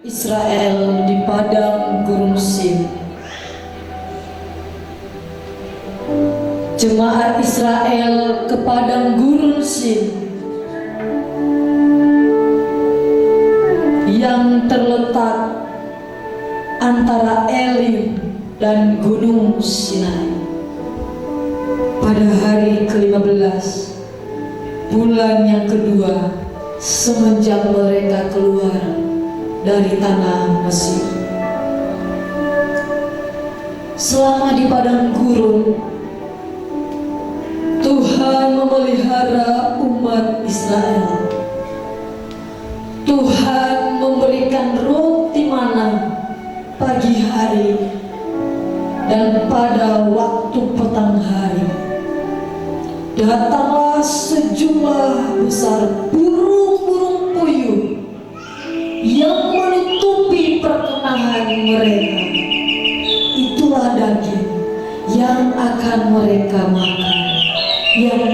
Israel di padang gurun Sin. Jemaat Israel ke padang gurun Sin yang terletak antara Elim dan Gunung Sinai pada hari ke-15 bulan yang kedua semenjak mereka keluar dari tanah Mesir. Selama di padang gurun, Tuhan memelihara umat Israel. Tuhan memberikan roti mana pagi hari dan pada waktu petang hari. Datanglah sejumlah besar burung-burung puyuh yang menutupi perkenahan mereka. Itulah daging yang akan mereka makan, yang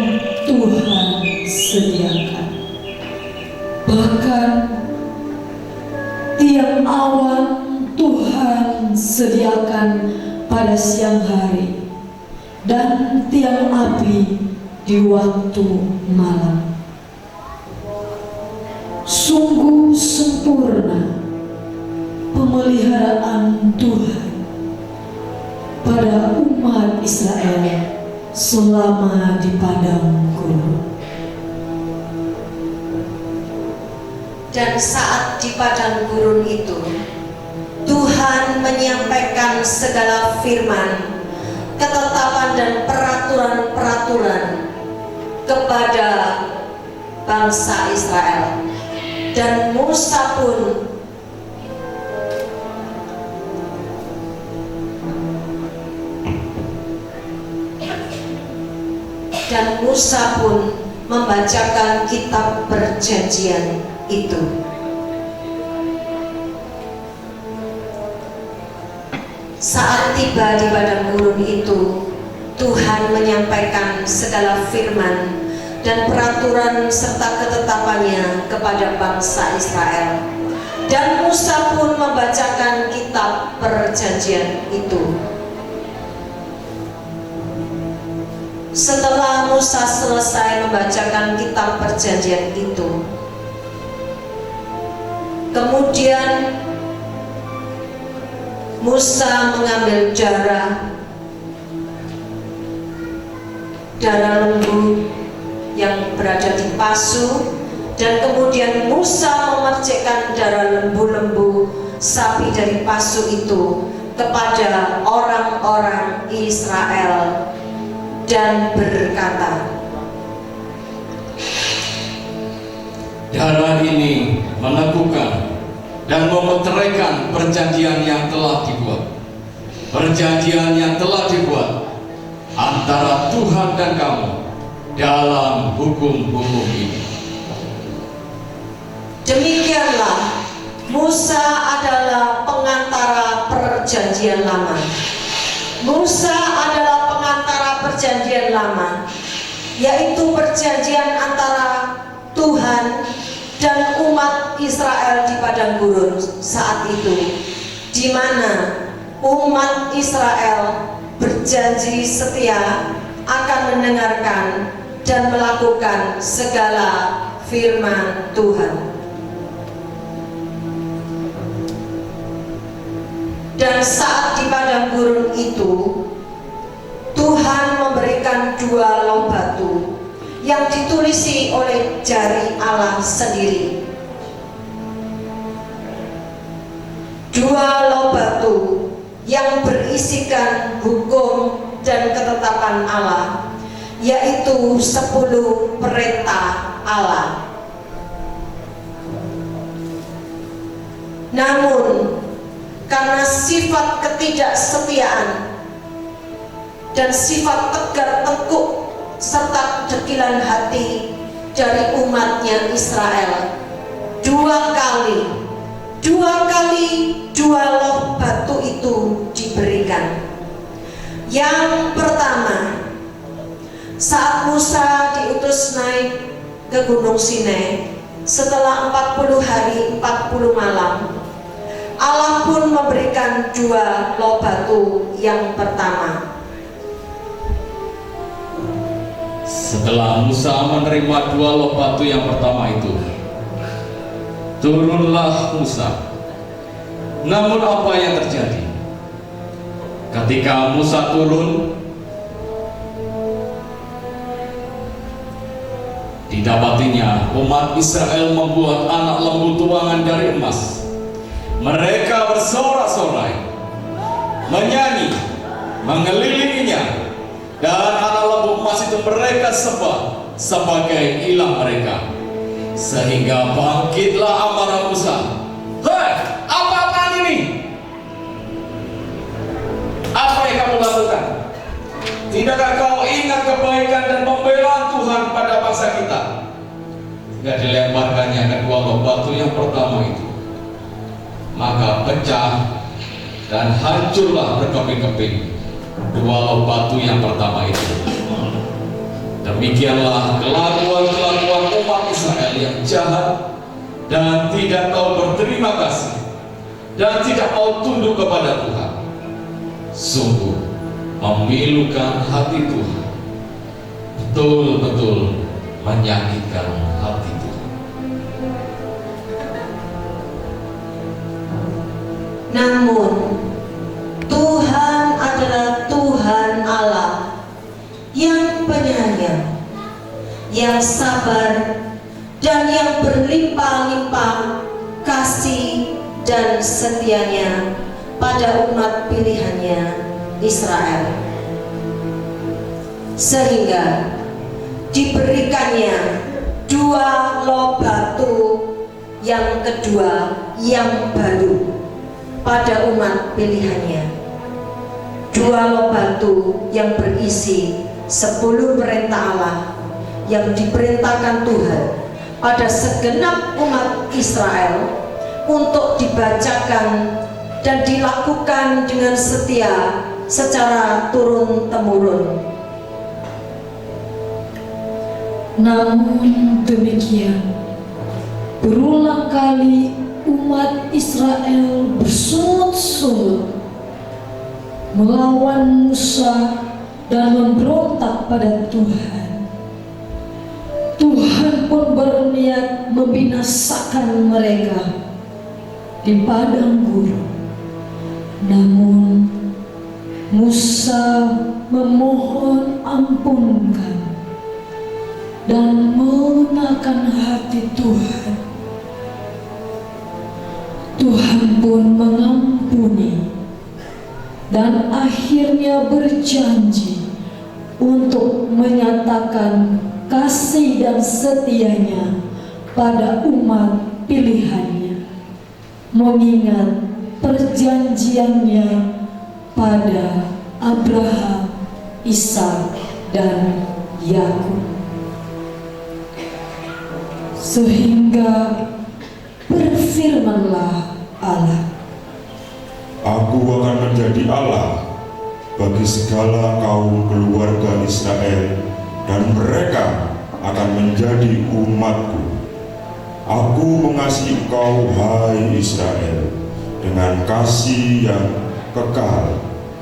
Tuhan sediakan. Bahkan tiang awan Tuhan sediakan pada siang hari dan tiang api di waktu malam. Sungguh sempurna pemeliharaan Tuhan pada umat Israel selama di padang gurun. Dan saat di padang gurun itu, Tuhan menyampaikan segala firman, ketetapan dan peraturan-peraturan kepada bangsa Israel. Dan Musa pun membacakan kitab perjanjian itu. Saat tiba di padang gurun itu, Tuhan menyampaikan segala firman dan peraturan serta ketetapannya kepada bangsa Israel. Dan Musa pun membacakan kitab perjanjian itu. Setelah Musa selesai membacakan kitab perjanjian itu, kemudian Musa mengambil darah lembu yang berada di pasu, dan kemudian Musa memercikkan darah lembu-lembu sapi dari pasu itu kepada orang-orang Israel dan berkata, darah ini meneguhkan dan memeteraikan perjanjian yang telah dibuat. Perjanjian yang telah dibuat antara Tuhan dan kamu dalam hukum-hukum ini. Demikianlah Musa adalah pengantara perjanjian lama. Musa adalah pengantara perjanjian lama, yaitu perjanjian antara Tuhan dan umat Israel di padang gurun saat itu, di mana umat Israel berjanji setia akan mendengarkan dan melakukan segala firman Tuhan. Dan saat di padang gurun itu, Tuhan memberikan 2 loh batu yang ditulisi oleh jari Allah sendiri. 2 loh batu yang berisikan hukum dan ketetapan Allah, yaitu 10 perintah Allah. Namun karena sifat ketidaksetiaan dan sifat tegar tengkuk serta dekilan hati dari umatnya Israel, 2 kali 2 loh batu itu diberikan. Yang pertama, saat Musa diutus naik ke Gunung Sinai setelah 40 hari 40 malam, pun memberikan 2 loh batu yang pertama. Setelah Musa menerima 2 loh batu yang pertama itu, turunlah Musa. Namun apa yang terjadi? Ketika Musa turun, didapatinya umat Israel membuat anak lembu tuangan dari emas. Mereka bersorak-sorai, menyanyi, mengelilinginya, dan anak lembu emas itu mereka sembah sebagai ilah mereka. Sehingga bangkitlah amarah Musa. Hei, apa-apaan ini? Apa yang kamu lakukan? Tidakkah kau ingat kebaikan dan pembelaan Tuhan pada bangsa kita? Tidak dilemparkannya kedua loh batu yang pertama itu, maka pecah dan hancurlah berkeping-keping 2 loh batu yang pertama itu. Demikianlah kelakuan-kelakuan umat Israel yang jahat dan tidak tahu berterima kasih dan tidak mau tunduk kepada Tuhan. Sungguh memilukan hati Tuhan, betul-betul menyakitkan hati Tuhan. Namun Tuhan adalah Tuhan Allah yang penyayang, yang sabar, dan yang berlimpah-limpah kasih dan setianya pada umat pilihannya Israel, sehingga diberikannya 2 loh batu yang kedua yang baru pada umat pilihannya. 2 loh batu yang berisi 10 perintah Allah yang diperintahkan Tuhan pada segenap umat Israel untuk dibacakan dan dilakukan dengan setia secara turun-temurun. Namun demikian, berulang kali umat Israel bersungut-sungut melawan Musa dan memberontak pada Tuhan. Tuhan pun berniat membinasakan mereka di padang gurun. Namun Musa memohon ampunkan dan mengenakan hati Tuhan. Tuhan pun mengampuni dan akhirnya berjanji untuk menyatakan kasih dan setianya pada umat pilihannya, mengingat perjanjiannya pada Abraham, Ishak, dan Yakub. Sehingga berfirmanlah Allah, Aku akan menjadi Allah bagi segala kaum keluarga Israel, dan mereka akan menjadi umatku. Aku mengasihi engkau, hai Israel, dengan kasih yang kekal.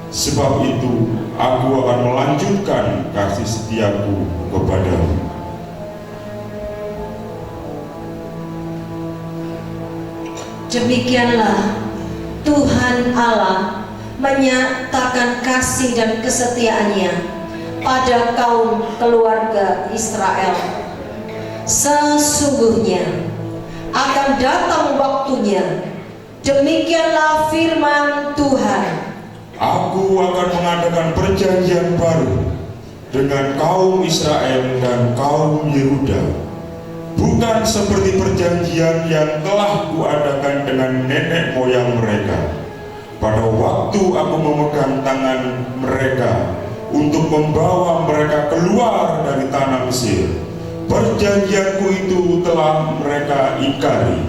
Sebab itu aku akan melanjutkan kasih setiaku kepadamu. Demikianlah Tuhan Allah menyatakan kasih dan kesetiaannya pada kaum keluarga Israel. Sesungguhnya akan datang waktunya, demikianlah firman Tuhan, Aku akan mengadakan perjanjian baru dengan kaum Israel dan kaum Yehuda, bukan seperti perjanjian yang telah kuadakan dengan nenek moyang mereka pada waktu aku memegang tangan mereka untuk membawa mereka keluar dari tanah Mesir. Perjanjianku itu telah mereka ingkari.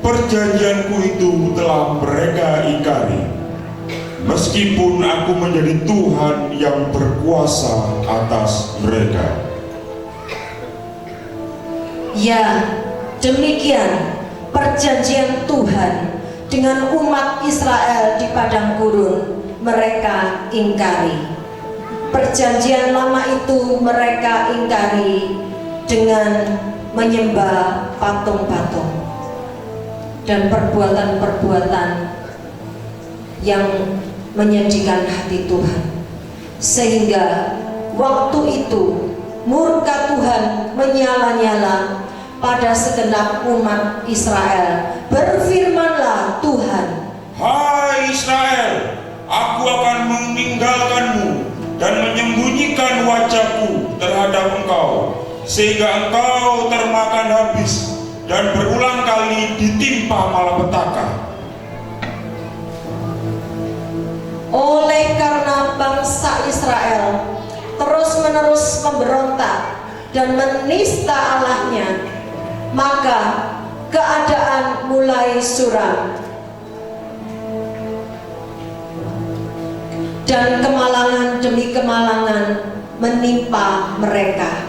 Perjanjianku itu telah mereka ingkari. Meskipun aku menjadi Tuhan yang berkuasa atas mereka. ya demikian perjanjian Tuhan dengan umat Israel di padang gurun mereka ingkari. Perjanjian lama itu mereka ingkari dengan menyembah patung-patung dan perbuatan-perbuatan yang menyedihkan hati Tuhan, sehingga waktu itu murka Tuhan menyala-nyala pada segenap umat Israel. Berfirmanlah Tuhan, Hai Israel, aku akan meninggalkanmu dan menyembunyikan wajahku terhadap engkau, sehingga engkau termakan habis dan berulang kali ditimpa malapetaka. oleh karena bangsa Israel terus-menerus memberontak dan menista Allahnya, maka keadaan mulai suram dan kemalangan demi kemalangan menimpa mereka.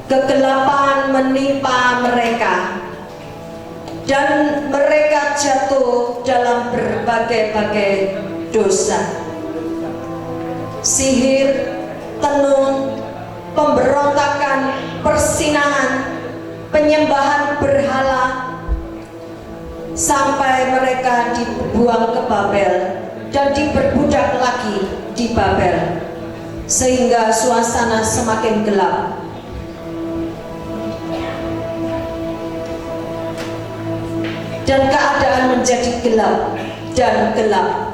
Kegelapan menimpa mereka dan mereka jatuh dalam berbagai-bagai dosa. Sihir, tenung, pemberontakan, persinahan, penyembahan berhala, sampai mereka dibuang ke Babel dan diperbudak lagi di Babel, sehingga suasana semakin gelap. Dan keadaan menjadi gelap dan gelap.